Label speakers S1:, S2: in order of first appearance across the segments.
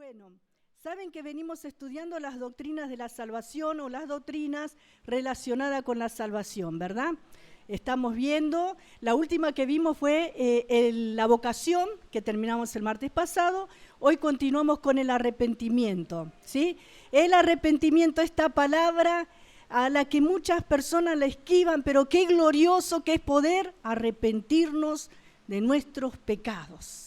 S1: Bueno, saben que venimos estudiando las doctrinas de la salvación o las doctrinas relacionadas con la salvación, ¿verdad? Estamos viendo, la última que vimos fue la vocación, que terminamos el martes pasado. Hoy continuamos con el arrepentimiento, ¿sí? El arrepentimiento, esta palabra a la que muchas personas la esquivan, pero qué glorioso que es poder arrepentirnos de nuestros pecados.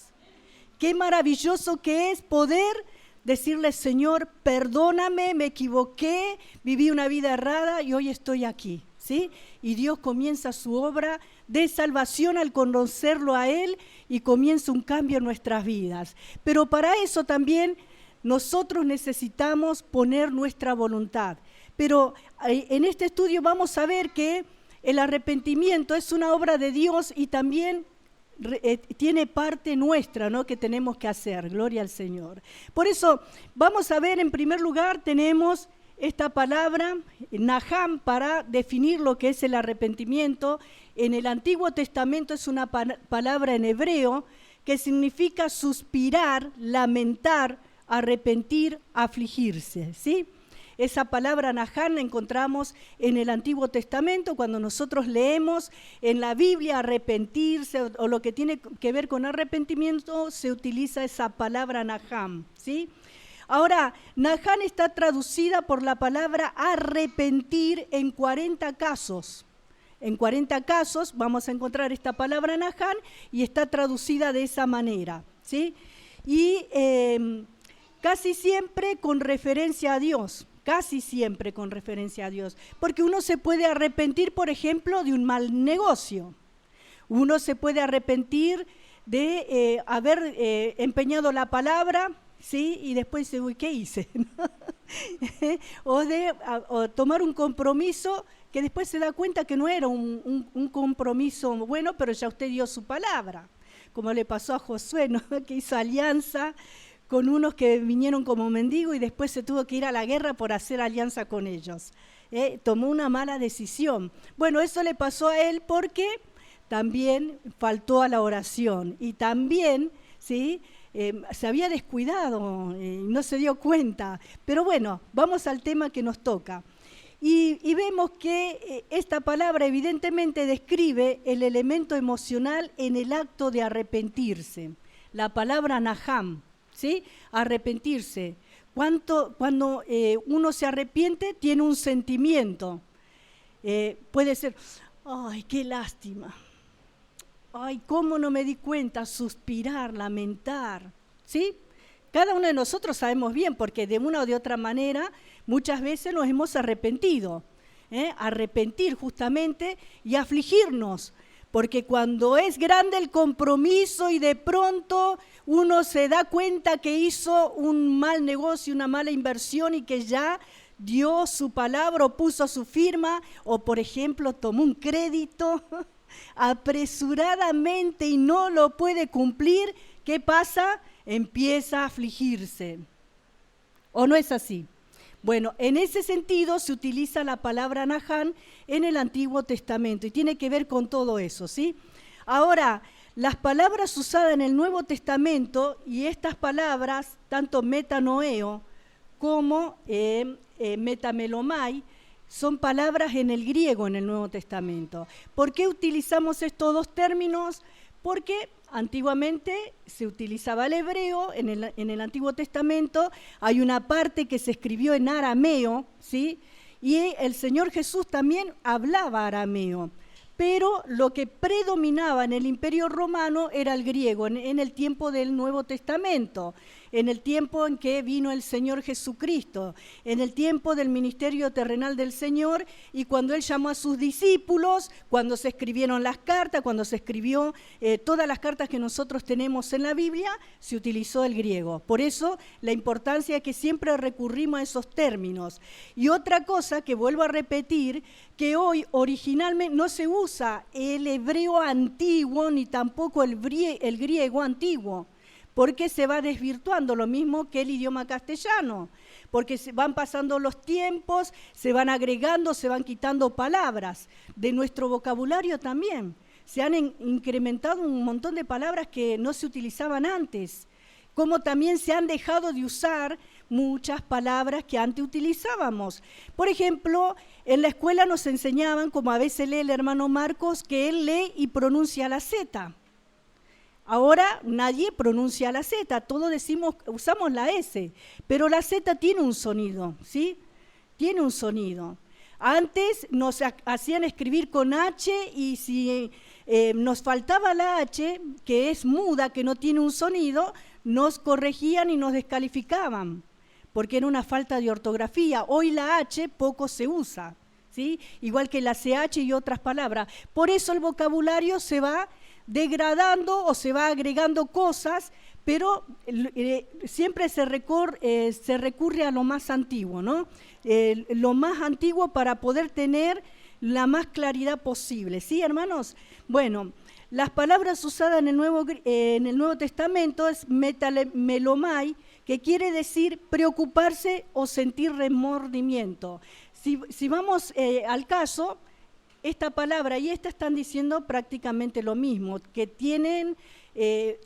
S1: Qué maravilloso que es poder decirle: Señor, perdóname, me equivoqué, viví una vida errada y hoy estoy aquí, ¿sí? Y Dios comienza su obra de salvación al conocerlo a Él y comienza un cambio en nuestras vidas. Pero para eso también nosotros necesitamos poner nuestra voluntad. Pero en este estudio vamos a ver que el arrepentimiento es una obra de Dios y también tiene parte nuestra, ¿no?, que tenemos que hacer. Gloria al Señor. Por eso vamos a ver, en primer lugar, tenemos esta palabra, Naham, para definir lo que es el arrepentimiento. En el Antiguo Testamento es una palabra en hebreo que significa suspirar, lamentar, arrepentir, afligirse, ¿sí? Esa palabra Naham la encontramos en el Antiguo Testamento. Cuando nosotros leemos en la Biblia arrepentirse o lo que tiene que ver con arrepentimiento, se utiliza esa palabra Naham, ¿sí? Ahora, Naham está traducida por la palabra arrepentir en 40 casos. En 40 casos vamos a encontrar esta palabra Naham y está traducida de esa manera, ¿sí? Y casi siempre con referencia a Dios. Casi siempre con referencia a Dios, porque uno se puede arrepentir, por ejemplo, de un mal negocio. Uno se puede arrepentir de haber empeñado la palabra, ¿sí? Y después dice: uy, ¿qué hice? o tomar un compromiso que después se da cuenta que no era un compromiso bueno, pero ya usted dio su palabra, como le pasó a Josué, ¿no?, que hizo alianza con unos que vinieron como mendigos y después se tuvo que ir a la guerra por hacer alianza con ellos. Tomó una mala decisión. Bueno, eso le pasó a él porque también faltó a la oración y también, ¿sí?, se había descuidado y no se dio cuenta. Pero bueno, vamos al tema que nos toca. Y vemos que esta palabra evidentemente describe el elemento emocional en el acto de arrepentirse. La palabra Naham, ¿sí? Arrepentirse. Cuando uno se arrepiente, tiene un sentimiento. Puede ser: ay, qué lástima. Ay, cómo no me di cuenta. Suspirar, lamentar, ¿sí? Cada uno de nosotros sabemos bien, porque de una o de otra manera muchas veces nos hemos arrepentido. Arrepentir justamente y afligirnos. Porque cuando es grande el compromiso y de pronto uno se da cuenta que hizo un mal negocio, una mala inversión y que ya dio su palabra o puso su firma, o por ejemplo tomó un crédito apresuradamente y no lo puede cumplir, ¿qué pasa? Empieza a afligirse. ¿O no es así? Bueno, en ese sentido se utiliza la palabra Naham en el Antiguo Testamento y tiene que ver con todo eso, ¿sí? Ahora, las palabras usadas en el Nuevo Testamento, y estas palabras, tanto metanoeo como metamelomai, son palabras en el griego en el Nuevo Testamento. ¿Por qué utilizamos estos dos términos? Porque antiguamente se utilizaba el hebreo, en el Antiguo Testamento hay una parte que se escribió en arameo, ¿sí? Y el Señor Jesús también hablaba arameo, pero lo que predominaba en el Imperio Romano era el griego, en el tiempo del Nuevo Testamento, en el tiempo en que vino el Señor Jesucristo, en el tiempo del ministerio terrenal del Señor, y cuando Él llamó a sus discípulos, cuando se escribieron las cartas, cuando se escribió todas las cartas que nosotros tenemos en la Biblia, se utilizó el griego. Por eso la importancia es que siempre recurrimos a esos términos. Y otra cosa que vuelvo a repetir, que hoy originalmente no se usa el hebreo antiguo ni tampoco el griego antiguo, porque se va desvirtuando, lo mismo que el idioma castellano, porque van pasando los tiempos, se van agregando, se van quitando palabras. De nuestro vocabulario también se han incrementado un montón de palabras que no se utilizaban antes. como también se han dejado de usar muchas palabras que antes utilizábamos. Por ejemplo, en la escuela nos enseñaban, como a veces lee el hermano Marcos, que él lee y pronuncia la Z. Ahora nadie pronuncia la Z, todos usamos la S, pero la Z tiene un sonido, ¿sí? Tiene un sonido. Antes nos hacían escribir con H y si nos faltaba la H, que es muda, que no tiene un sonido, nos corregían y nos descalificaban, porque era una falta de ortografía. Hoy la H poco se usa, ¿sí? Igual que la CH y otras palabras. Por eso el vocabulario se va degradando o se va agregando cosas, pero siempre se recurre a lo más antiguo, ¿no? Lo más antiguo para poder tener la más claridad posible, ¿sí, hermanos? Bueno, las palabras usadas en el Nuevo Testamento es metamelomai, que quiere decir preocuparse o sentir remordimiento. Si vamos al caso, esta palabra y esta están diciendo prácticamente lo mismo, que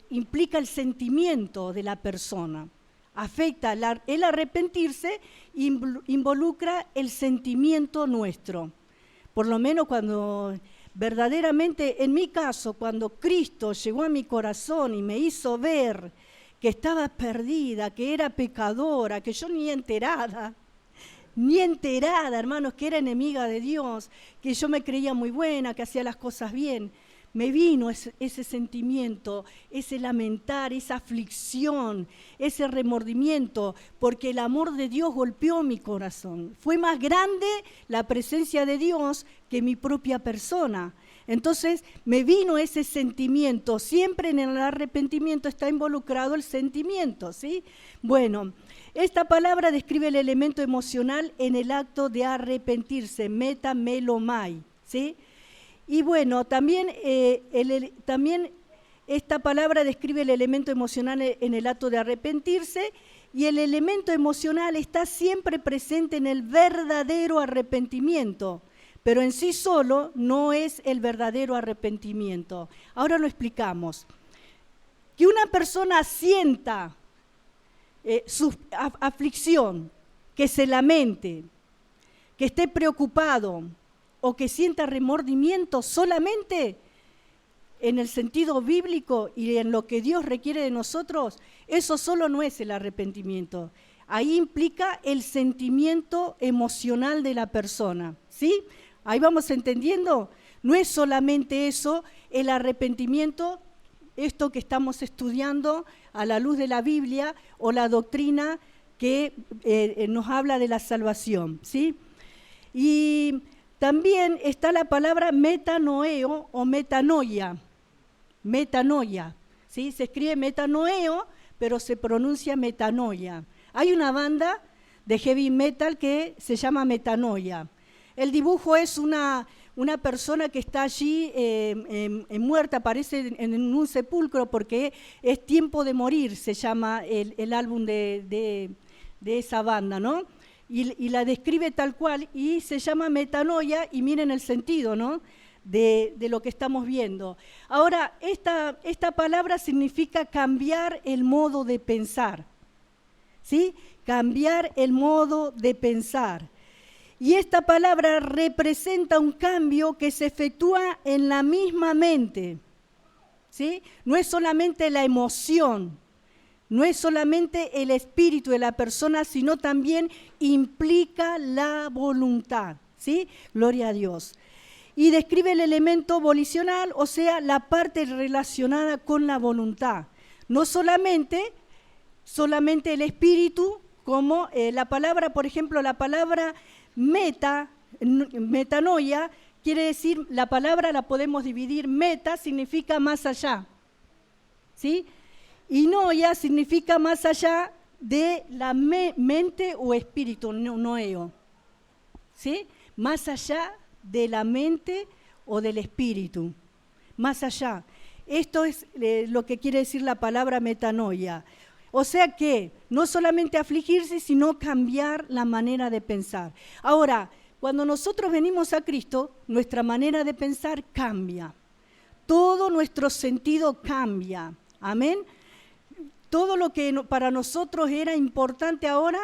S1: implica el sentimiento de la persona, afecta el arrepentirse, involucra el sentimiento nuestro. Por lo menos cuando verdaderamente, en mi caso, cuando Cristo llegó a mi corazón y me hizo ver que estaba perdida, que era pecadora, que yo ni enterada, hermanos, que era enemiga de Dios, que yo me creía muy buena, que hacía las cosas bien, me vino ese sentimiento, ese lamentar, esa aflicción, ese remordimiento, porque el amor de Dios golpeó mi corazón. Fue más grande la presencia de Dios que mi propia persona. Entonces me vino ese sentimiento. Siempre en el arrepentimiento está involucrado el sentimiento, ¿sí? Bueno, esta palabra describe el elemento emocional en el acto de arrepentirse, metamelomai, ¿sí? Y bueno, también esta palabra describe el elemento emocional en el acto de arrepentirse, y el elemento emocional está siempre presente en el verdadero arrepentimiento, pero en sí solo no es el verdadero arrepentimiento. Ahora lo explicamos. Que una persona sienta su aflicción, que se lamente, que esté preocupado o que sienta remordimiento solamente en el sentido bíblico y en lo que Dios requiere de nosotros, eso solo no es el arrepentimiento. Ahí implica el sentimiento emocional de la persona, ¿sí? Ahí vamos entendiendo. No es solamente eso, el arrepentimiento, esto que estamos estudiando a la luz de la Biblia o la doctrina que nos habla de la salvación, ¿sí? Y también está la palabra metanoeo o metanoia, ¿sí? Se escribe metanoeo, pero se pronuncia metanoia. Hay una banda de heavy metal que se llama Metanoia. El dibujo es una persona que está allí muerta, aparece en un sepulcro porque es tiempo de morir, se llama el álbum de esa banda, ¿no? Y la describe tal cual y se llama Metanoia, y miren el sentido, ¿no? De lo que estamos viendo. Ahora, esta palabra significa cambiar el modo de pensar, ¿sí? Cambiar el modo de pensar. Y esta palabra representa un cambio que se efectúa en la misma mente, ¿sí? No es solamente la emoción, no es solamente el espíritu de la persona, sino también implica la voluntad, ¿sí? Gloria a Dios. Y describe el elemento volicional, o sea, la parte relacionada con la voluntad. No solamente el espíritu, como la palabra, por ejemplo, la palabra metanoia, quiere decir, la palabra la podemos dividir, meta significa más allá, ¿sí? Y noia significa más allá de la mente o espíritu, noeo, ¿sí? Más allá de la mente o del espíritu, más allá. Esto es lo que quiere decir la palabra metanoia. O sea que no solamente afligirse, sino cambiar la manera de pensar. Ahora, cuando nosotros venimos a Cristo, nuestra manera de pensar cambia. Todo nuestro sentido cambia. Amén. todo lo que para nosotros era importante ahora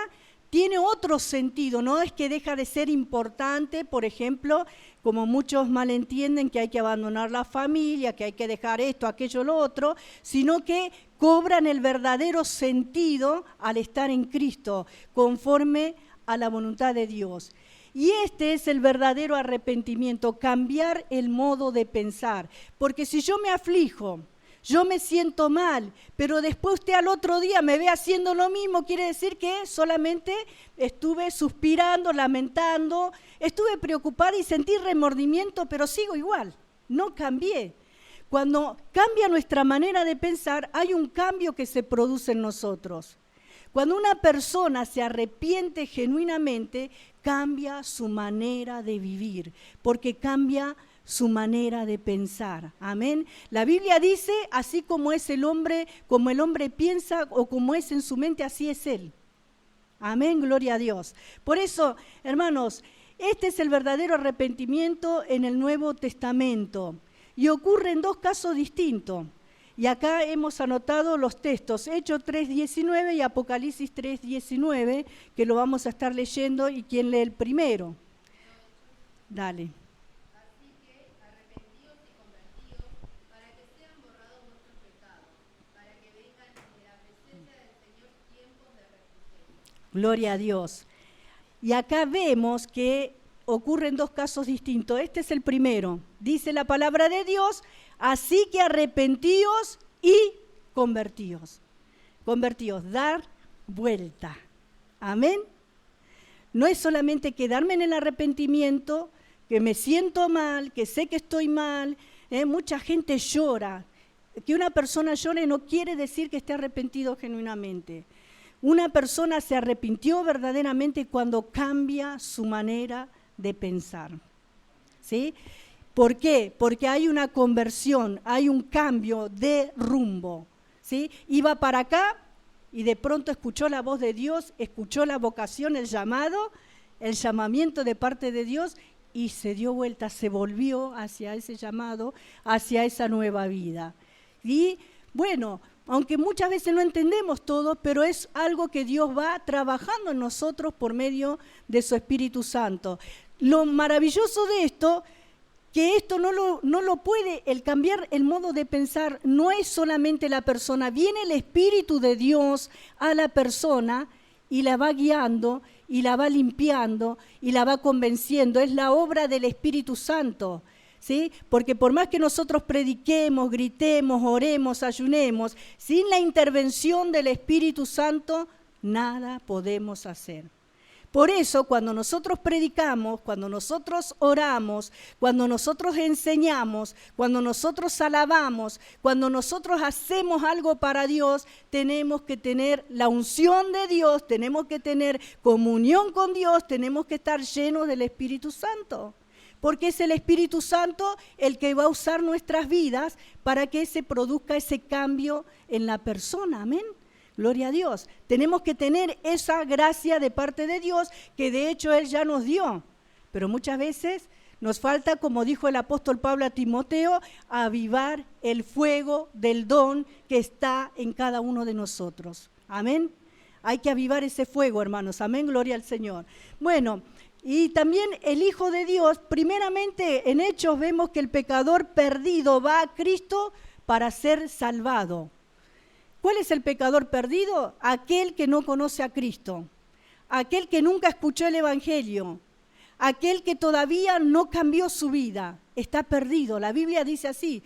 S1: tiene otro sentido, no es que deja de ser importante, por ejemplo, como muchos malentienden que hay que abandonar la familia, que hay que dejar esto, aquello, lo otro, sino que cobran el verdadero sentido al estar en Cristo, conforme a la voluntad de Dios. Y este es el verdadero arrepentimiento, cambiar el modo de pensar, porque si yo me aflijo, yo me siento mal, pero después usted al otro día me ve haciendo lo mismo, quiere decir que solamente estuve suspirando, lamentando, estuve preocupada y sentí remordimiento, pero sigo igual, no cambié. Cuando cambia nuestra manera de pensar, hay un cambio que se produce en nosotros. Cuando una persona se arrepiente genuinamente, cambia su manera de vivir, porque cambia su manera de pensar. Amén. La Biblia dice, así como es el hombre, como el hombre piensa o como es en su mente, así es él. Amén, gloria a Dios. Por eso, hermanos, este es el verdadero arrepentimiento en el Nuevo Testamento y ocurre en dos casos distintos. Y acá hemos anotado los textos, Hechos 3:19 y Apocalipsis 3:19, que lo vamos a estar leyendo. ¿Y quién lee el primero? Dale. Gloria a Dios. Y acá vemos que ocurren dos casos distintos. Este es el primero. Dice la palabra de Dios, así que arrepentíos y convertíos. Convertíos, dar vuelta. Amén. No es solamente quedarme en el arrepentimiento, que me siento mal, que sé que estoy mal. Mucha gente llora. Que una persona llore no quiere decir que esté arrepentido genuinamente. Una persona se arrepintió verdaderamente cuando cambia su manera de pensar. ¿Sí? ¿Por qué? Porque hay una conversión, hay un cambio de rumbo. ¿Sí? Iba para acá y de pronto escuchó la voz de Dios, escuchó la vocación, el llamado, el llamamiento de parte de Dios y se dio vuelta, se volvió hacia ese llamado, hacia esa nueva vida. Y bueno, aunque muchas veces no entendemos todo, pero es algo que Dios va trabajando en nosotros por medio de su Espíritu Santo. Lo maravilloso de esto, que esto no lo puede, el cambiar el modo de pensar, no es solamente la persona, viene el Espíritu de Dios a la persona y la va guiando, y la va limpiando, y la va convenciendo. Es la obra del Espíritu Santo. ¿Sí? Porque por más que nosotros prediquemos, gritemos, oremos, ayunemos, sin la intervención del Espíritu Santo, nada podemos hacer. Por eso, cuando nosotros predicamos, cuando nosotros oramos, cuando nosotros enseñamos, cuando nosotros alabamos, cuando nosotros hacemos algo para Dios, tenemos que tener la unción de Dios, tenemos que tener comunión con Dios, tenemos que estar llenos del Espíritu Santo. Porque es el Espíritu Santo el que va a usar nuestras vidas para que se produzca ese cambio en la persona. Amén. Gloria a Dios. Tenemos que tener esa gracia de parte de Dios que de hecho Él ya nos dio. Pero muchas veces nos falta, como dijo el apóstol Pablo a Timoteo, avivar el fuego del don que está en cada uno de nosotros. Amén. Hay que avivar ese fuego, hermanos. Amén. Gloria al Señor. Bueno. Y también el Hijo de Dios, primeramente en Hechos vemos que el pecador perdido va a Cristo para ser salvado. ¿Cuál es el pecador perdido? Aquel que no conoce a Cristo, aquel que nunca escuchó el Evangelio, aquel que todavía no cambió su vida, está perdido. La Biblia dice así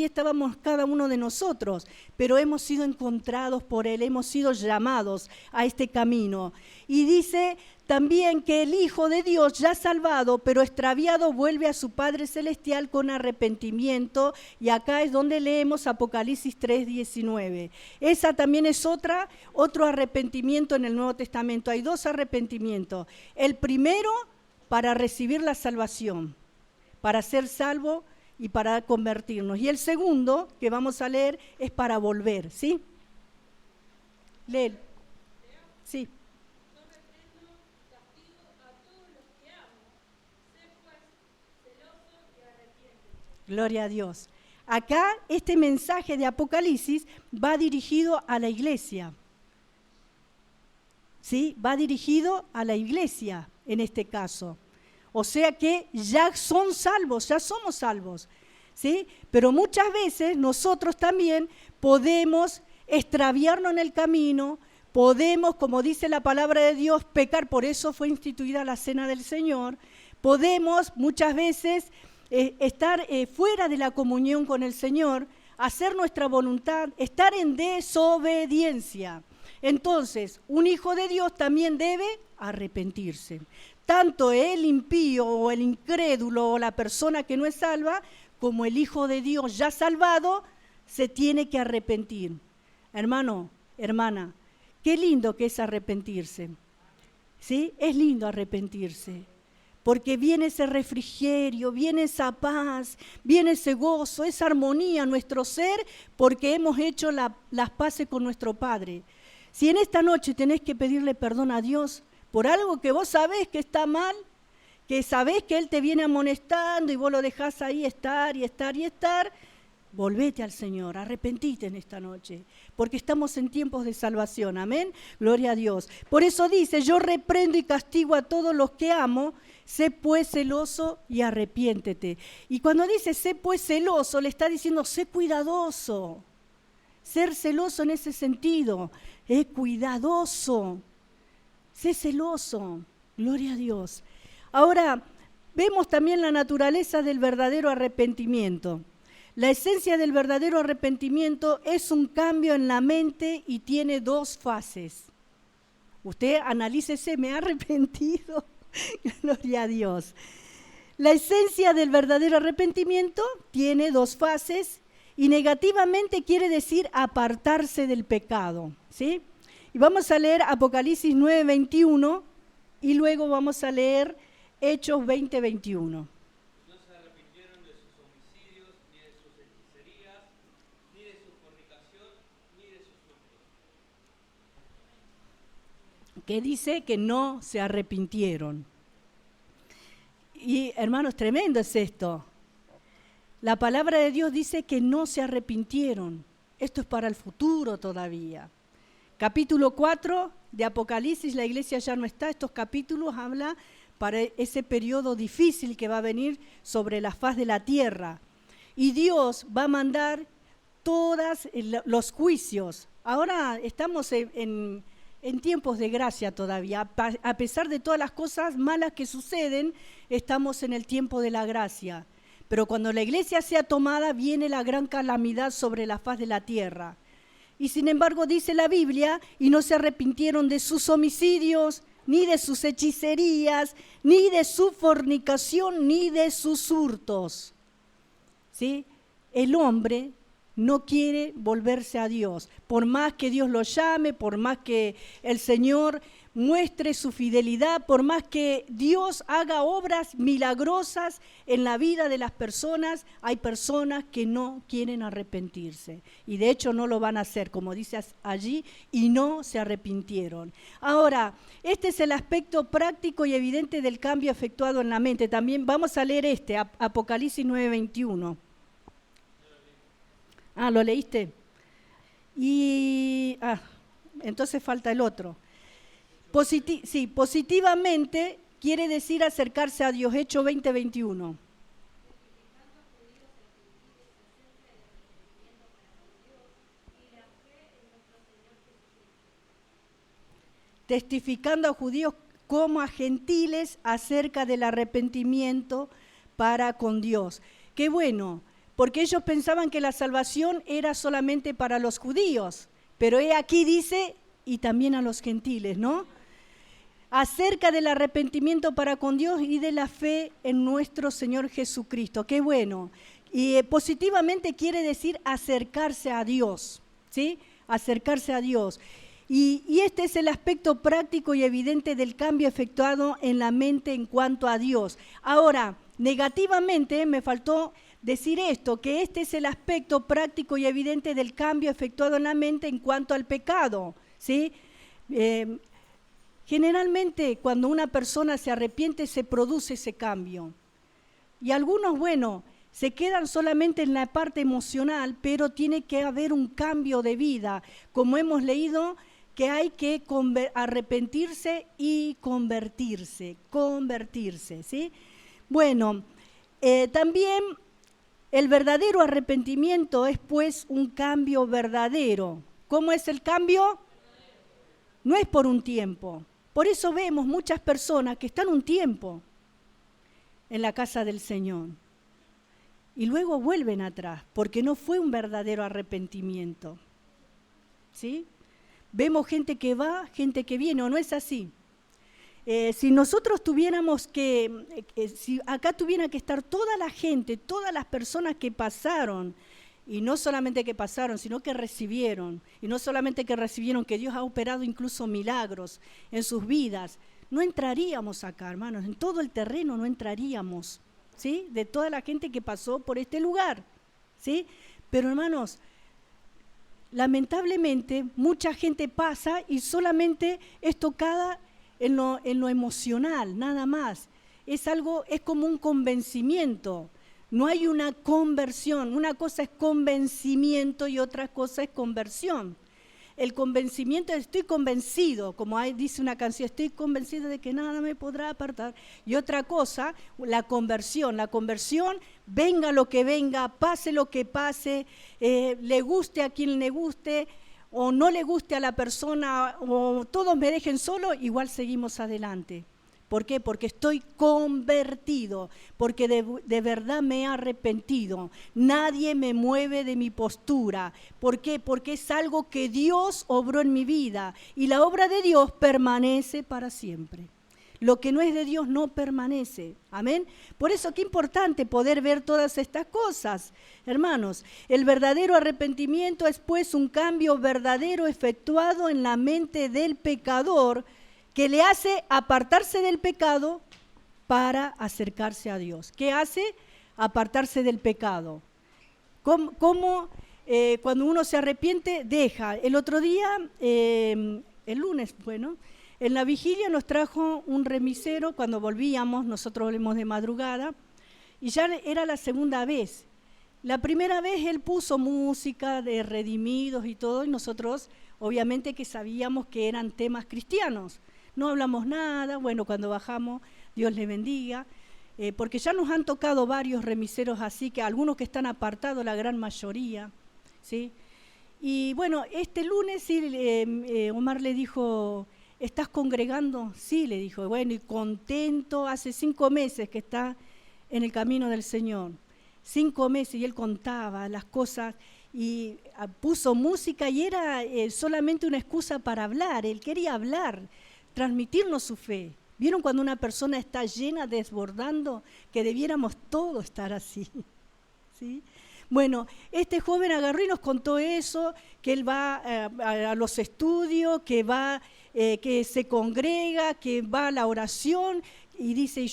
S1: estábamos cada uno de nosotros, pero hemos sido encontrados por Él, hemos sido llamados a este camino. Y dice también que el Hijo de Dios, ya salvado, pero extraviado, vuelve a su Padre Celestial con arrepentimiento, y acá es donde leemos Apocalipsis 3:19. Esa también es otro arrepentimiento en el Nuevo Testamento. Hay dos arrepentimientos. El primero, para recibir la salvación, para ser salvo y para convertirnos. Y el segundo, que vamos a leer, es para volver, ¿sí? Lee. Sí. Gloria a Dios. acá este mensaje de Apocalipsis va dirigido a la iglesia. ¿Sí? Va dirigido a la iglesia en este caso. O sea que ya son salvos, ya somos salvos. ¿Sí? Pero muchas veces nosotros también podemos extraviarnos en el camino, podemos, como dice la palabra de Dios, pecar, por eso fue instituida la Cena del Señor, podemos muchas veces estar fuera de la comunión con el Señor, hacer nuestra voluntad, estar en desobediencia. Entonces, un hijo de Dios también debe arrepentirse. Tanto el impío o el incrédulo o la persona que no es salva, como el hijo de Dios ya salvado, se tiene que arrepentir. Hermano, hermana, qué lindo que es arrepentirse. ¿Sí? Es lindo arrepentirse. Porque viene ese refrigerio, viene esa paz, viene ese gozo, esa armonía en nuestro ser, porque hemos hecho las paces con nuestro Padre. Si en esta noche tenés que pedirle perdón a Dios por algo que vos sabés que está mal, que sabés que Él te viene amonestando y vos lo dejás ahí estar, volvete al Señor, arrepentite en esta noche, porque estamos en tiempos de salvación, amén, gloria a Dios. Por eso dice, yo reprendo y castigo a todos los que amo, sé pues celoso y arrepiéntete. Y cuando dice sé pues celoso, le está diciendo sé cuidadoso. Ser celoso en ese sentido, es cuidadoso, sé celoso, gloria a Dios. Ahora, vemos también la naturaleza del verdadero arrepentimiento. La esencia del verdadero arrepentimiento es un cambio en la mente y tiene dos fases. Usted analícese, me ha arrepentido, gloria a Dios. La esencia del verdadero arrepentimiento tiene dos fases y negativamente quiere decir apartarse del pecado, ¿sí? Y vamos a leer Apocalipsis 9:21 y luego vamos a leer Hechos 20:21.
S2: No se arrepintieron de sus homicidios, ni de sus hechicerías, ni de su fornicación, ni de sus hurtos.
S1: Que dice que no se arrepintieron. Y hermanos, tremendo es esto. La palabra de Dios dice que no se arrepintieron. Esto es para el futuro todavía. Capítulo 4 de Apocalipsis, la iglesia ya no está. Estos capítulos hablan para ese periodo difícil que va a venir sobre la faz de la tierra. Y Dios va a mandar todos los juicios. Ahora estamos en tiempos de gracia todavía. A pesar de todas las cosas malas que suceden, estamos en el tiempo de la gracia. Pero cuando la iglesia sea tomada, viene la gran calamidad sobre la faz de la tierra. Y sin embargo dice la Biblia, y no se arrepintieron de sus homicidios, ni de sus hechicerías, ni de su fornicación, ni de sus hurtos. ¿Sí? El hombre no quiere volverse a Dios. Por más que Dios lo llame, por más que el Señor muestre su fidelidad, por más que Dios haga obras milagrosas en la vida de las personas, hay personas que no quieren arrepentirse. Y de hecho no lo van a hacer, como dice allí, y no se arrepintieron. Ahora, este es el aspecto práctico y evidente del cambio efectuado en la mente. También vamos a leer Apocalipsis 9:21. Ah, ¿lo leíste? Y entonces falta el otro. Positivamente quiere decir acercarse a Dios, Hechos 20:21. Testificando a judíos como a gentiles acerca del arrepentimiento para con Dios. Qué bueno, porque ellos pensaban que la salvación era solamente para los judíos, pero aquí dice, y también a los gentiles, ¿no? Acerca del arrepentimiento para con Dios y de la fe en nuestro Señor Jesucristo. Qué bueno. Y positivamente quiere decir acercarse a Dios, ¿sí? Acercarse a Dios. Y este es el aspecto práctico y evidente del cambio efectuado en la mente en cuanto a Dios. Ahora, negativamente me faltó decir esto, que este es el aspecto práctico y evidente del cambio efectuado en la mente en cuanto al pecado, ¿sí? Generalmente cuando una persona se arrepiente se produce ese cambio. Y algunos, bueno, se quedan solamente en la parte emocional, pero tiene que haber un cambio de vida, como hemos leído, que hay que arrepentirse y convertirse, ¿sí? Bueno, también el verdadero arrepentimiento es pues un cambio verdadero. ¿Cómo es el cambio? No es por un tiempo. Por eso vemos muchas personas que están un tiempo en la casa del Señor y luego vuelven atrás, porque no fue un verdadero arrepentimiento, ¿sí? Vemos gente que va, gente que viene, ¿o no es así? Si nosotros tuviéramos si acá tuviera que estar toda la gente, todas las personas que pasaron, y no solamente que pasaron, sino que recibieron, y no solamente que recibieron, que Dios ha operado incluso milagros en sus vidas, no entraríamos acá, hermanos, en todo el terreno no entraríamos, ¿sí? De toda la gente que pasó por este lugar, ¿sí? Pero hermanos, lamentablemente mucha gente pasa y solamente es tocada en lo emocional, nada más. Es como un convencimiento. No hay una conversión. Una cosa es convencimiento y otra cosa es conversión. El convencimiento, estoy convencido, como dice una canción, estoy convencido de que nada me podrá apartar. Y otra cosa, la conversión. La conversión, venga lo que venga, pase lo que pase, le guste a quien le guste, o no le guste a la persona, o todos me dejen solo, igual seguimos adelante. ¿Por qué? Porque estoy convertido, porque de verdad me he arrepentido. Nadie me mueve de mi postura. ¿Por qué? Porque es algo que Dios obró en mi vida y la obra de Dios permanece para siempre. Lo que no es de Dios no permanece. Amén. Por eso qué importante poder ver todas estas cosas. Hermanos, el verdadero arrepentimiento es pues un cambio verdadero efectuado en la mente del pecador, que le hace apartarse del pecado para acercarse a Dios. ¿Qué hace? Apartarse del pecado. ¿Cómo cuando uno se arrepiente, deja? El otro día, el lunes, bueno, en la vigilia nos trajo un remisero, cuando volvíamos, nosotros volvemos de madrugada, y ya era la segunda vez. La primera vez él puso música de redimidos y todo, y nosotros obviamente que sabíamos que eran temas cristianos. No hablamos nada, bueno, cuando bajamos, Dios le bendiga, porque ya nos han tocado varios remiseros así, que algunos que están apartados, la gran mayoría, ¿sí? Y bueno, este lunes sí, Omar le dijo, ¿estás congregando? Sí, le dijo, bueno, y contento, hace 5 meses que está en el camino del Señor, 5 meses, y él contaba las cosas, y puso música, y era solamente una excusa para hablar, él quería hablar, transmitirnos su fe. ¿Vieron cuando una persona está llena, desbordando, que debiéramos todos estar así? ¿Sí? Bueno, este joven agarró y nos contó eso, que él va a los estudios, que se congrega, que va a la oración, y dice,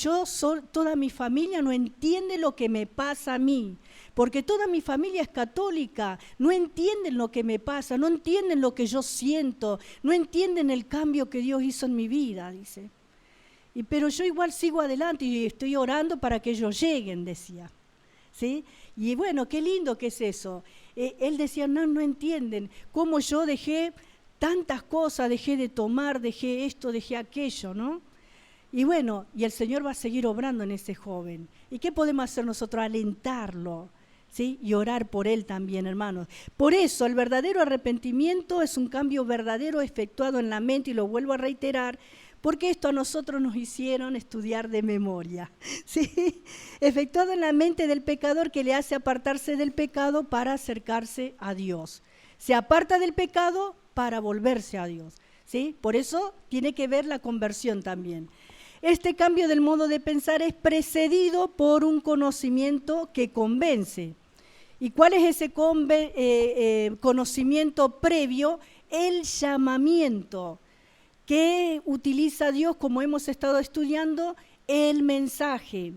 S1: toda mi familia no entiende lo que me pasa a mí, porque toda mi familia es católica, no entienden lo que me pasa, no entienden lo que yo siento, no entienden el cambio que Dios hizo en mi vida, dice. Pero yo igual sigo adelante y estoy orando para que ellos lleguen, decía. ¿Sí? Y bueno, qué lindo que es eso. Él decía, no entienden cómo yo dejé tantas cosas, dejé de tomar, dejé esto, dejé aquello, ¿no? Y bueno, y el Señor va a seguir obrando en ese joven. ¿Y qué podemos hacer nosotros? Alentarlo, ¿sí? Y orar por él también, hermanos. Por eso, el verdadero arrepentimiento es un cambio verdadero efectuado en la mente, y lo vuelvo a reiterar, porque esto a nosotros nos hicieron estudiar de memoria, ¿sí? Efectuado en la mente del pecador, que le hace apartarse del pecado para acercarse a Dios. Se aparta del pecado para volverse a Dios, ¿sí? Por eso tiene que ver la conversión también. Este cambio del modo de pensar es precedido por un conocimiento que convence. ¿Y cuál es ese conocimiento previo? El llamamiento que utiliza Dios, como hemos estado estudiando, el mensaje,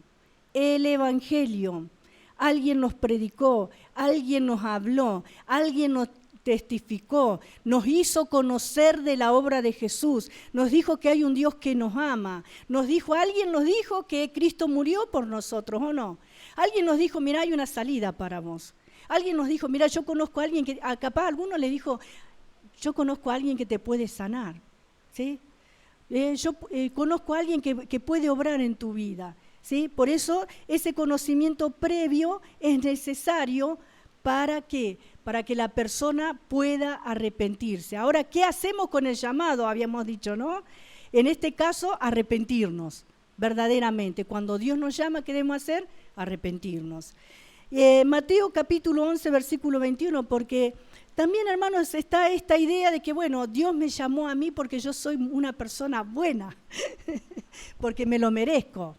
S1: el evangelio. Alguien nos predicó, alguien nos habló, alguien nos testificó, nos hizo conocer de la obra de Jesús, nos dijo que hay un Dios que nos ama, alguien nos dijo que Cristo murió por nosotros, ¿o no? Alguien nos dijo, mira, hay una salida para vos. Alguien nos dijo, mira, yo conozco a alguien que, capaz alguno le dijo, yo conozco a alguien que te puede sanar, ¿sí? Yo conozco a alguien que puede obrar en tu vida, ¿sí? Por eso ese conocimiento previo es necesario para que la persona pueda arrepentirse. Ahora, ¿qué hacemos con el llamado? Habíamos dicho, ¿no? En este caso, arrepentirnos, verdaderamente. Cuando Dios nos llama, ¿qué debemos hacer? Arrepentirnos. Mateo capítulo 11, versículo 21, porque también, hermanos, está esta idea de que, bueno, Dios me llamó a mí porque yo soy una persona buena, porque me lo merezco.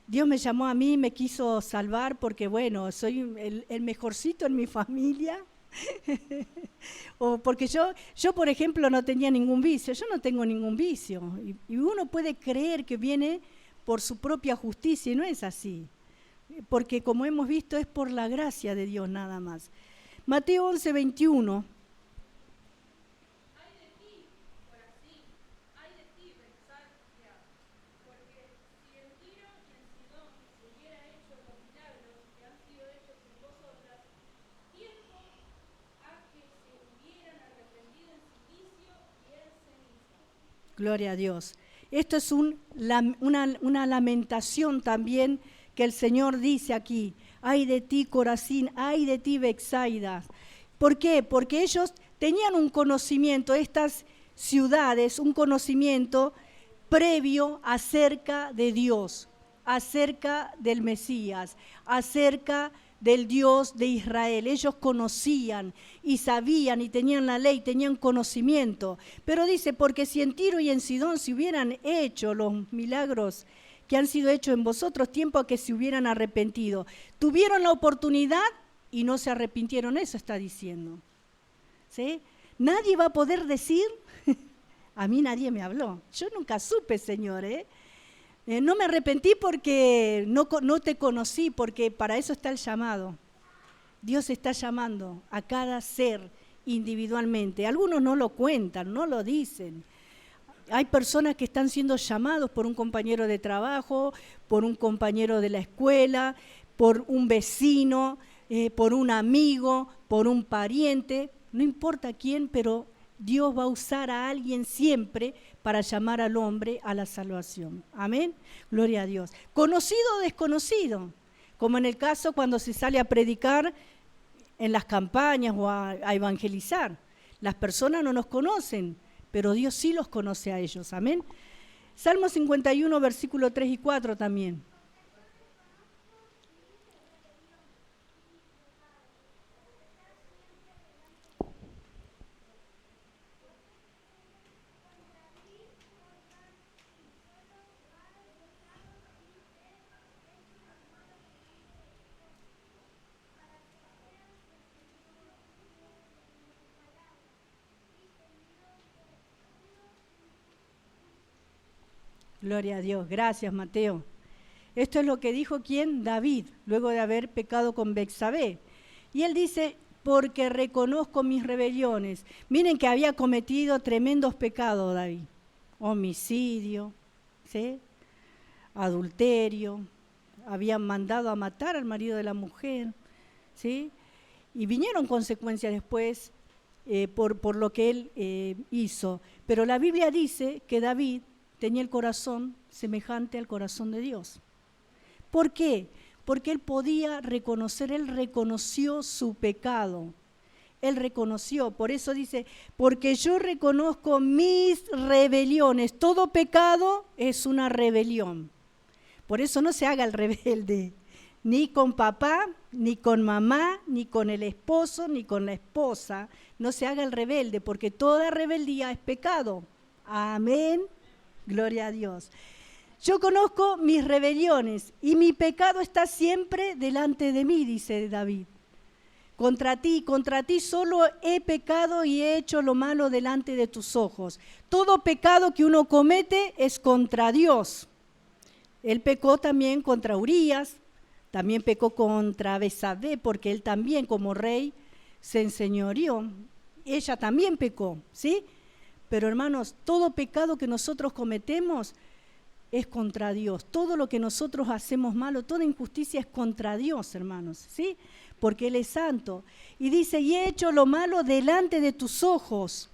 S1: Dios me llamó a mí, me quiso salvar porque, bueno, soy el mejorcito en mi familia. O porque yo, por ejemplo, no tenía ningún vicio. Yo no tengo ningún vicio. Y uno puede creer que viene por su propia justicia y no es así. Porque, como hemos visto, es por la gracia de Dios nada más. Mateo 11, 21. Gloria a Dios. Esto es una lamentación también que el Señor dice aquí. Ay de ti, Corazín, ay de ti, Betsaida. ¿Por qué? Porque ellos tenían un conocimiento, estas ciudades, un conocimiento previo acerca de Dios, acerca del Mesías, acerca del Dios de Israel. Ellos conocían y sabían y tenían la ley, tenían conocimiento. Pero dice, porque si en Tiro y en Sidón se hubieran hecho los milagros que han sido hechos en vosotros, tiempo a que se hubieran arrepentido. Tuvieron la oportunidad y no se arrepintieron, eso está diciendo. ¿Sí? Nadie va a poder decir, a mí nadie me habló. Yo nunca supe, Señor, no me arrepentí porque no te conocí, porque para eso está el llamado. Dios está llamando a cada ser individualmente. Algunos no lo cuentan, no lo dicen. Hay personas que están siendo llamados por un compañero de trabajo, por un compañero de la escuela, por un vecino, por un amigo, por un pariente, no importa quién, pero Dios va a usar a alguien siempre para llamar al hombre a la salvación. Amén. Gloria a Dios. Conocido o desconocido, como en el caso cuando se sale a predicar en las campañas o a evangelizar. Las personas no nos conocen, pero Dios sí los conoce a ellos. Amén. Salmo 51, versículo 3 y 4 también. Gloria a Dios. Gracias, Mateo. Esto es lo que dijo ¿quién? David, luego de haber pecado con Betsabé. Y él dice, porque reconozco mis rebeliones. Miren que había cometido tremendos pecados David. Homicidio, ¿sí? Adulterio, habían mandado a matar al marido de la mujer, ¿sí? Y vinieron consecuencias después por lo que él hizo. Pero la Biblia dice que David tenía el corazón semejante al corazón de Dios. ¿Por qué? Porque él podía reconocer, él reconoció su pecado. Él reconoció, por eso dice, porque yo reconozco mis rebeliones. Todo pecado es una rebelión. Por eso no se haga el rebelde, ni con papá, ni con mamá, ni con el esposo, ni con la esposa. No se haga el rebelde, porque toda rebeldía es pecado. Amén. Gloria a Dios. Yo conozco mis rebeliones y mi pecado está siempre delante de mí, dice David. Contra ti solo he pecado y he hecho lo malo delante de tus ojos. Todo pecado que uno comete es contra Dios. Él pecó también contra Urías, también pecó contra Betsabé, porque él también como rey se enseñoreó. Ella también pecó, ¿sí? Pero hermanos, todo pecado que nosotros cometemos es contra Dios. Todo lo que nosotros hacemos malo, toda injusticia es contra Dios, hermanos, ¿sí? Porque Él es santo. Y dice, y he hecho lo malo delante de tus ojos,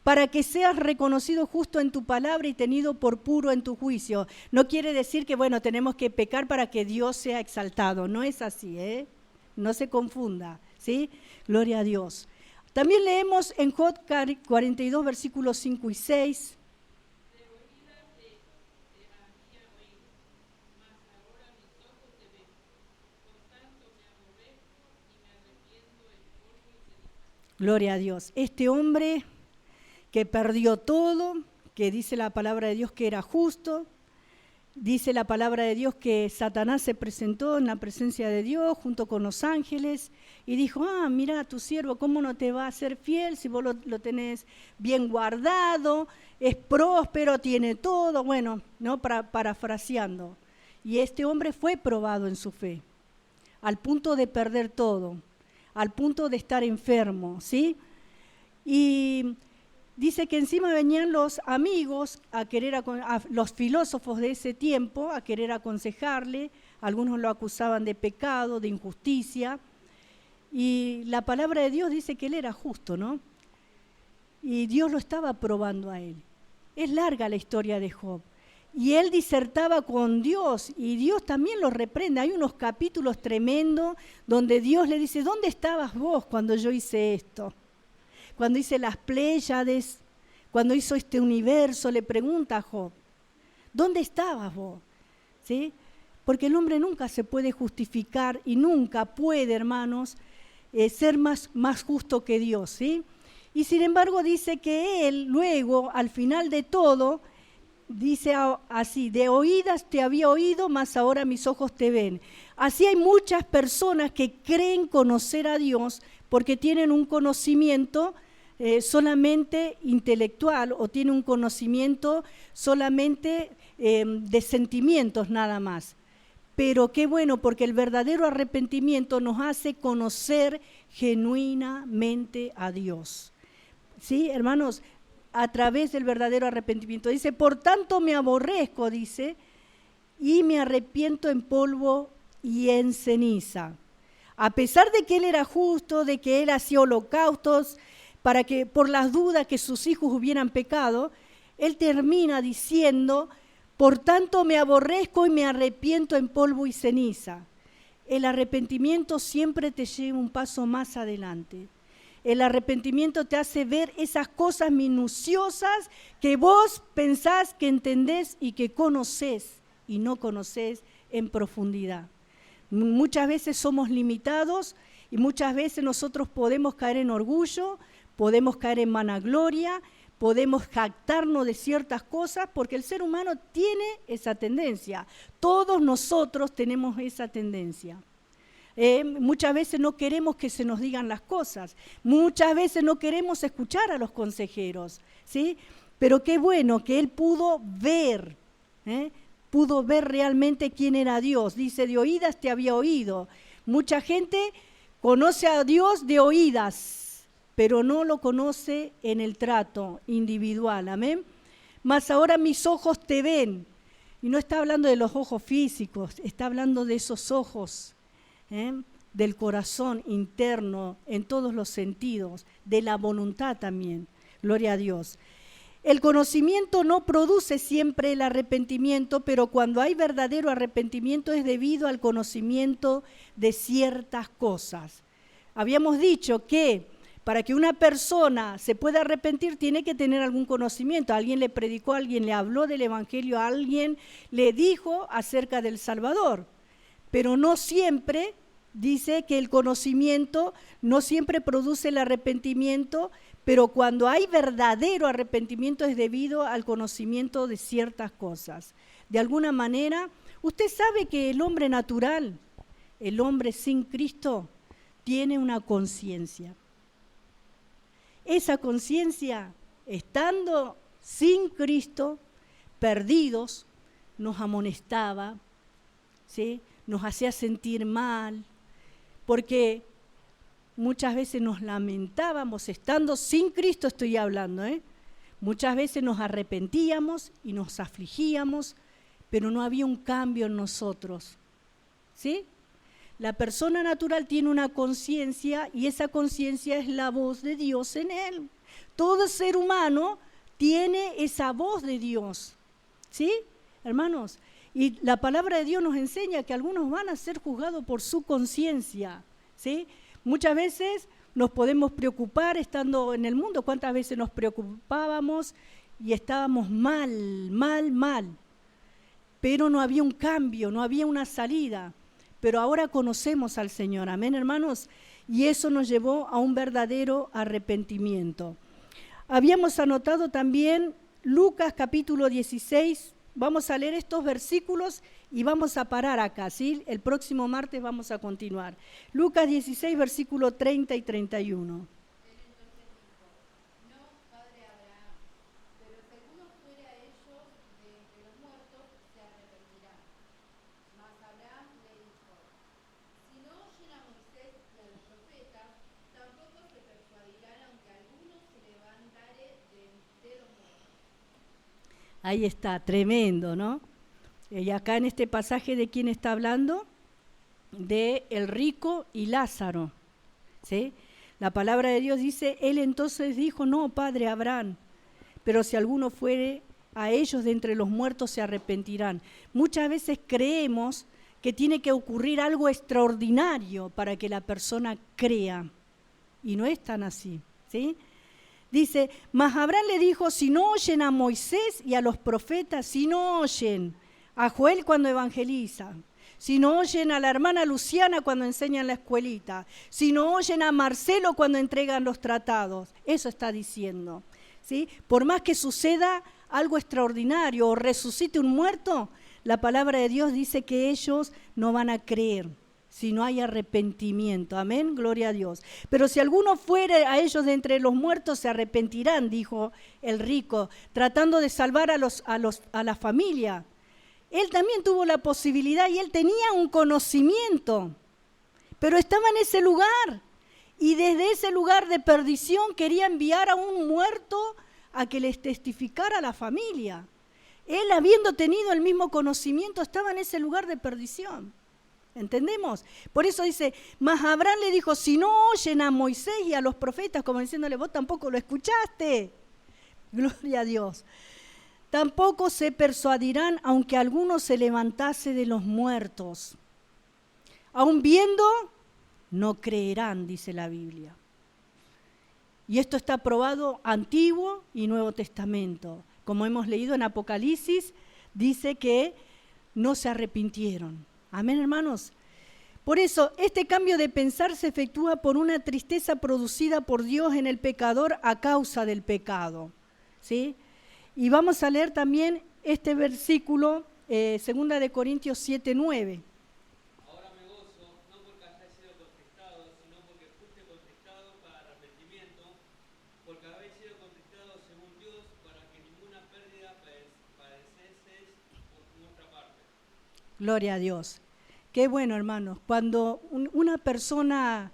S1: para que seas reconocido justo en tu palabra y tenido por puro en tu juicio. No quiere decir que, bueno, tenemos que pecar para que Dios sea exaltado. No es así, ¿eh? No se confunda, ¿sí? Gloria a Dios. También leemos en Job 42, versículos 5 y 6. Gloria a Dios. Este hombre que perdió todo, que dice la palabra de Dios que era justo, dice la palabra de Dios que Satanás se presentó en la presencia de Dios junto con los ángeles y dijo, mira tu siervo, ¿cómo no te va a ser fiel si vos lo tenés bien guardado, es próspero, tiene todo? Bueno, ¿no? Parafraseando. Y este hombre fue probado en su fe, al punto de perder todo, al punto de estar enfermo, ¿sí? Y dice que encima venían los amigos a los filósofos de ese tiempo a querer aconsejarle, algunos lo acusaban de pecado, de injusticia, y la palabra de Dios dice que él era justo, ¿no? Y Dios lo estaba probando a él. Es larga la historia de Job. Y él disertaba con Dios y Dios también lo reprende. Hay unos capítulos tremendos donde Dios le dice, ¿dónde estabas vos cuando yo hice esto? Cuando hice las Pléyades, cuando hizo este universo, le pregunta a Job, ¿dónde estabas vos? ¿Sí? Porque el hombre nunca se puede justificar y nunca puede, hermanos, ser más justo que Dios, ¿sí? Y sin embargo dice que él luego, al final de todo, dice así, de oídas te había oído, mas ahora mis ojos te ven. Así hay muchas personas que creen conocer a Dios porque tienen un conocimiento solamente intelectual o tienen un conocimiento solamente de sentimientos nada más. Pero qué bueno, porque el verdadero arrepentimiento nos hace conocer genuinamente a Dios. ¿Sí, hermanos? A través del verdadero arrepentimiento. Dice, por tanto me aborrezco, dice, y me arrepiento en polvo y en ceniza. A pesar de que él era justo, de que él hacía holocaustos, para que por las dudas que sus hijos hubieran pecado, él termina diciendo, por tanto me aborrezco y me arrepiento en polvo y ceniza. El arrepentimiento siempre te lleva un paso más adelante. El arrepentimiento te hace ver esas cosas minuciosas que vos pensás que entendés y que conocés y no conocés en profundidad. Muchas veces somos limitados y muchas veces nosotros podemos caer en orgullo, podemos caer en vanagloria, podemos jactarnos de ciertas cosas porque el ser humano tiene esa tendencia. Todos nosotros tenemos esa tendencia. Muchas veces no queremos que se nos digan las cosas, muchas veces no queremos escuchar a los consejeros, ¿sí? Pero qué bueno que él pudo ver realmente quién era Dios. Dice, de oídas te había oído. Mucha gente conoce a Dios de oídas, pero no lo conoce en el trato individual, amén. Mas ahora mis ojos te ven, y no está hablando de los ojos físicos, está hablando de esos ojos, del corazón interno en todos los sentidos, de la voluntad también, gloria a Dios. El conocimiento no produce siempre el arrepentimiento, pero cuando hay verdadero arrepentimiento es debido al conocimiento de ciertas cosas. Habíamos dicho que para que una persona se pueda arrepentir tiene que tener algún conocimiento. Alguien le predicó, alguien le habló del Evangelio, alguien le dijo acerca del Salvador, pero no siempre. Dice que el conocimiento no siempre produce el arrepentimiento, pero cuando hay verdadero arrepentimiento es debido al conocimiento de ciertas cosas. De alguna manera, usted sabe que el hombre natural, el hombre sin Cristo, tiene una conciencia. Esa conciencia, estando sin Cristo, perdidos, nos amonestaba, ¿sí? Nos hacía sentir mal, porque muchas veces nos lamentábamos, estando sin Cristo estoy hablando, muchas veces nos arrepentíamos y nos afligíamos, pero no había un cambio en nosotros, ¿sí? La persona natural tiene una conciencia y esa conciencia es la voz de Dios en él. Todo ser humano tiene esa voz de Dios, ¿sí, hermanos? Y la palabra de Dios nos enseña que algunos van a ser juzgados por su conciencia, ¿sí? Muchas veces nos podemos preocupar estando en el mundo. ¿Cuántas veces nos preocupábamos y estábamos mal? Pero no había un cambio, no había una salida. Pero ahora conocemos al Señor, amén, hermanos, y eso nos llevó a un verdadero arrepentimiento. Habíamos anotado también Lucas capítulo 16, vamos a leer estos versículos y vamos a parar acá, ¿sí? El próximo martes vamos a continuar. Lucas 16, versículo 30 y 31. Ahí está, tremendo, ¿no? Y acá en este pasaje, ¿de quién está hablando? De el rico y Lázaro, ¿sí? La palabra de Dios dice, él entonces dijo, no, padre Abraham, pero si alguno fuere a ellos de entre los muertos se arrepentirán. Muchas veces creemos que tiene que ocurrir algo extraordinario para que la persona crea, y no es tan así, ¿sí? Dice, mas Abraham le dijo, si no oyen a Moisés y a los profetas, si no oyen a Joel cuando evangeliza, si no oyen a la hermana Luciana cuando enseña en la escuelita, si no oyen a Marcelo cuando entregan los tratados, eso está diciendo, ¿sí? Por más que suceda algo extraordinario o resucite un muerto, la palabra de Dios dice que ellos no van a creer si no hay arrepentimiento, amén, gloria a Dios. Pero si alguno fuere a ellos de entre los muertos, se arrepentirán, dijo el rico, tratando de salvar a la familia. Él también tuvo la posibilidad y él tenía un conocimiento, pero estaba en ese lugar y desde ese lugar de perdición quería enviar a un muerto a que les testificara a la familia. Él, habiendo tenido el mismo conocimiento, estaba en ese lugar de perdición. ¿Entendemos? Por eso dice, mas Abraham le dijo, si no oyen a Moisés y a los profetas, como diciéndole, vos tampoco lo escuchaste. Gloria a Dios. Tampoco se persuadirán, aunque alguno se levantase de los muertos. Aun viendo, no creerán, dice la Biblia. Y esto está probado Antiguo y Nuevo Testamento. Como hemos leído en Apocalipsis, dice que no se arrepintieron. Amén, hermanos. Por eso, este cambio de pensar se efectúa por una tristeza producida por Dios en el pecador a causa del pecado, ¿sí? Y vamos a leer también este versículo, 2 Corintios 7:9.
S2: Ahora me gozo, no porque hayáis sido contestados, sino porque fuiste contestados para arrepentimiento, porque habéis sido contestados según Dios, para que ninguna pérdida padeceseis por nuestra parte.
S1: Gloria a Dios. Qué bueno, hermanos. Cuando una persona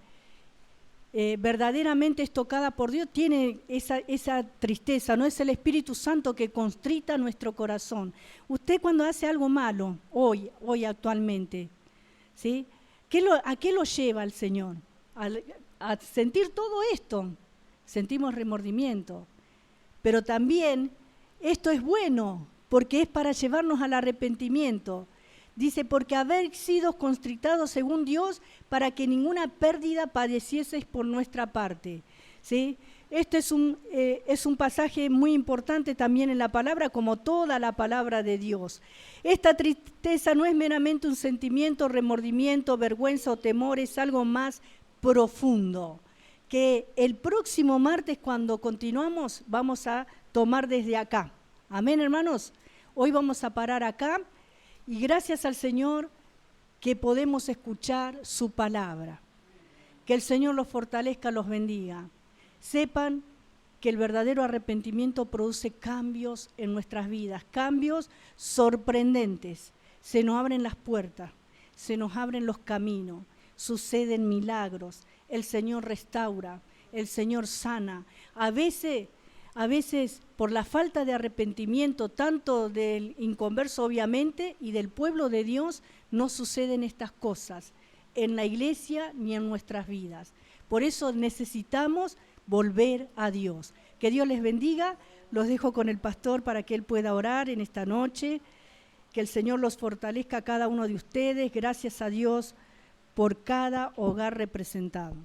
S1: verdaderamente es tocada por Dios, tiene esa tristeza, no es el Espíritu Santo que constrita nuestro corazón. Usted cuando hace algo malo, hoy actualmente, ¿sí? ¿A qué lo lleva el Señor? A sentir todo esto. Sentimos remordimiento. Pero también esto es bueno, porque es para llevarnos al arrepentimiento. Dice, porque haber sido constrictados según Dios para que ninguna pérdida padecieseis por nuestra parte. ¿Sí? Este es un pasaje muy importante también en la palabra, como toda la palabra de Dios. Esta tristeza no es meramente un sentimiento, remordimiento, vergüenza o temor, es algo más profundo, que el próximo martes cuando continuamos vamos a tomar desde acá. Amén, hermanos. Hoy vamos a parar acá. Y gracias al Señor que podemos escuchar su palabra. Que el Señor los fortalezca, los bendiga. Sepan que el verdadero arrepentimiento produce cambios en nuestras vidas, cambios sorprendentes. Se nos abren las puertas, se nos abren los caminos. suceden milagros, el Señor restaura, el Señor sana. A veces por la falta de arrepentimiento, tanto del inconverso obviamente y del pueblo de Dios, no suceden estas cosas en la iglesia ni en nuestras vidas. Por eso necesitamos volver a Dios. Que Dios les bendiga. Los dejo con el pastor para que él pueda orar en esta noche. Que el Señor los fortalezca a cada uno de ustedes. Gracias a Dios por cada hogar representado.